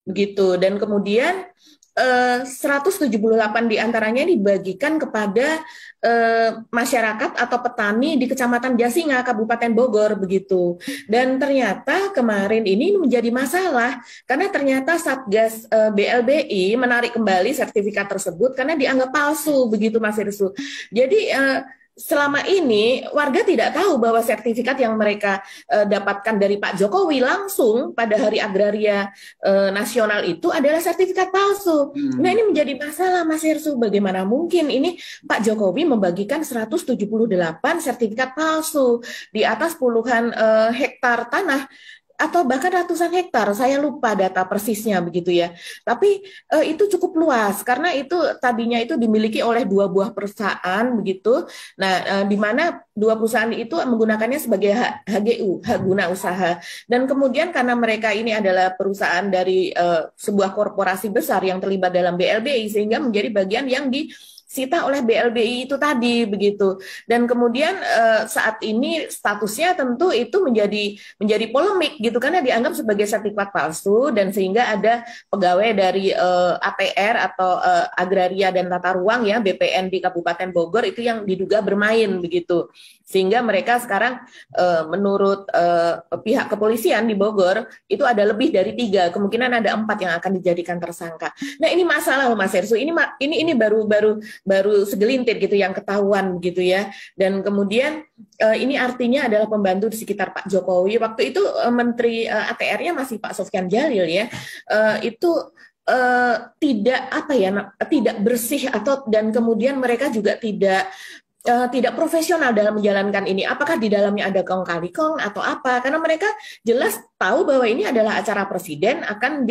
begitu. Dan kemudian 178 diantaranya dibagikan kepada masyarakat atau petani di Kecamatan Jasinga, Kabupaten Bogor, begitu. Dan ternyata kemarin ini menjadi masalah karena ternyata Satgas BLBI menarik kembali sertifikat tersebut karena dianggap palsu, begitu Mas Irsu. Jadi selama ini warga tidak tahu bahwa sertifikat yang mereka dapatkan dari Pak Jokowi langsung pada Hari Agraria Nasional itu adalah sertifikat palsu. Nah, ini menjadi masalah Mas Hersu. Bagaimana mungkin ini Pak Jokowi membagikan 178 sertifikat palsu di atas puluhan hektar tanah atau bahkan ratusan hektar, saya lupa data persisnya begitu ya. Tapi itu cukup luas karena itu tadinya itu dimiliki oleh dua buah perusahaan begitu. Nah, di mana dua perusahaan itu menggunakannya sebagai HGU, hak guna usaha. Dan kemudian karena mereka ini adalah perusahaan dari sebuah korporasi besar yang terlibat dalam BLBI sehingga menjadi bagian yang disita oleh BLBI itu tadi begitu. Dan kemudian saat ini statusnya tentu itu menjadi polemik gitu karena dianggap sebagai sertifikat palsu dan sehingga ada pegawai dari ATR atau Agraria dan Tata Ruang ya BPN di Kabupaten Bogor itu yang diduga bermain begitu. Sehingga mereka sekarang menurut pihak kepolisian di Bogor itu ada lebih dari 3, kemungkinan ada 4 yang akan dijadikan tersangka. Nah, ini masalah loh Mas Hersu. Ini baru segelintir gitu yang ketahuan gitu ya. Dan kemudian ini artinya adalah pembantu di sekitar Pak Jokowi. Waktu itu Menteri ATR-nya masih Pak Sofyan Djalil ya. Itu tidak tidak bersih dan kemudian mereka juga tidak profesional dalam menjalankan ini. Apakah di dalamnya ada kong kali kong atau apa? Karena mereka jelas tahu bahwa ini adalah acara presiden akan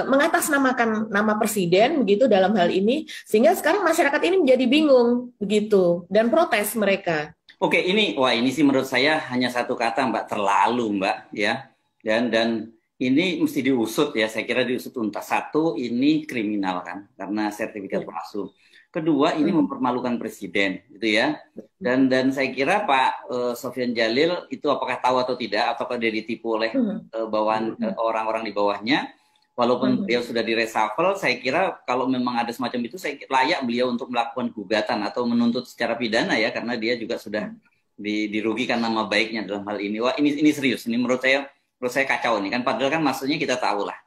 mengatasnamakan nama presiden begitu dalam hal ini, sehingga sekarang masyarakat ini menjadi bingung begitu dan protes mereka. Oke, ini sih menurut saya hanya satu kata Mbak, terlalu Mbak ya. Dan ini mesti diusut ya. Saya kira diusut tuntas. Satu, ini kriminal kan karena sertifikat palsu. Kedua, ini mempermalukan presiden, gitu ya. Dan saya kira Pak Sofyan Djalil itu apakah tahu atau tidak, ataukah dia ditipu oleh bawahan orang-orang di bawahnya. Walaupun beliau sudah di-reshuffle, saya kira kalau memang ada semacam itu, saya layak beliau untuk melakukan gugatan atau menuntut secara pidana ya, karena dia juga sudah dirugikan nama baiknya dalam hal ini. Wah, ini serius. Ini menurut saya kacau nih kan. Padahal kan maksudnya kita tahu lah.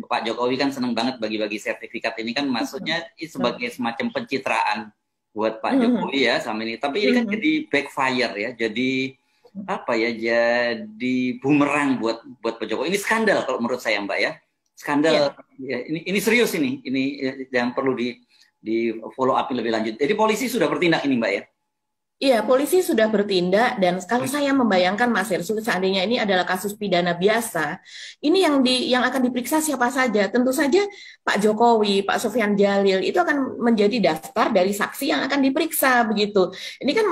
Pak Jokowi kan seneng banget bagi-bagi sertifikat ini kan maksudnya sebagai semacam pencitraan buat Pak Jokowi ya sama ini. Tapi ini kan jadi backfire ya, jadi apa ya, jadi bumerang buat Pak Jokowi. Ini skandal kalau menurut saya Mbak ya, skandal. Ya, ini serius ini yang perlu di follow up lebih lanjut. Jadi polisi sudah bertindak ini Mbak ya. Iya, polisi sudah bertindak dan kalau saya membayangkan Mas Hersu seandainya ini adalah kasus pidana biasa, ini yang akan diperiksa siapa saja? Tentu saja Pak Jokowi, Pak Sofyan Djalil itu akan menjadi daftar dari saksi yang akan diperiksa begitu. Ini kan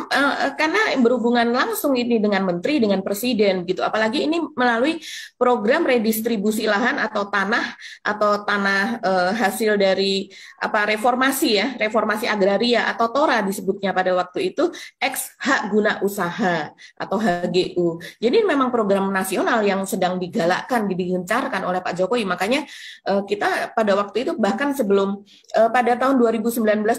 karena berhubungan langsung ini dengan menteri, dengan presiden gitu. Apalagi ini melalui program redistribusi lahan atau tanah hasil dari reformasi agraria atau TORA disebutnya pada waktu itu. Ex hak guna usaha atau HGU. Jadi memang program nasional yang sedang digalakkan, digencarkan oleh Pak Jokowi. Makanya kita pada waktu itu bahkan sebelum pada tahun 2019-2018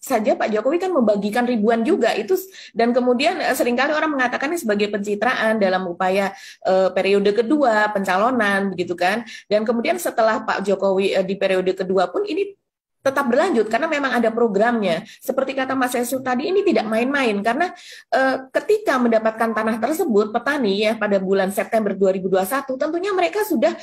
saja Pak Jokowi kan membagikan ribuan juga itu, dan kemudian seringkali orang mengatakan ini sebagai pencitraan dalam upaya periode kedua pencalonan begitu kan. Dan kemudian setelah Pak Jokowi di periode kedua pun ini tetap berlanjut karena memang ada programnya. Seperti kata Mas Yesus tadi, ini tidak main-main karena ketika mendapatkan tanah tersebut petani ya pada bulan September 2021 tentunya mereka sudah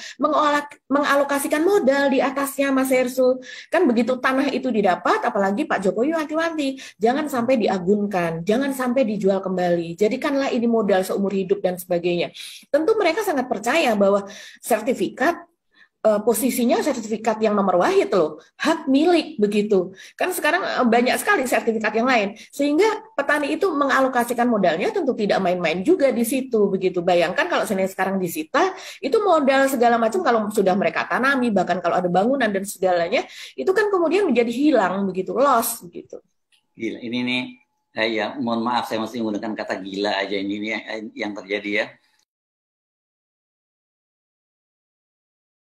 mengalokasikan modal di atasnya Mas Yesus. Kan begitu tanah itu didapat, apalagi Pak Jokowi wanti-wanti jangan sampai diagunkan, jangan sampai dijual kembali. Jadikanlah ini modal seumur hidup dan sebagainya. Tentu mereka sangat percaya bahwa sertifikat posisinya sertifikat yang nomor wahid loh, hak milik begitu. Kan sekarang banyak sekali sertifikat yang lain, sehingga petani itu mengalokasikan modalnya tentu tidak main-main juga di situ begitu. Bayangkan kalau sekarang disita, itu modal segala macam kalau sudah mereka tanami, bahkan kalau ada bangunan dan segalanya, itu kan kemudian menjadi hilang begitu, loss begitu. Gila, ini nih, ya mohon maaf saya masih menggunakan kata gila aja ini yang terjadi ya.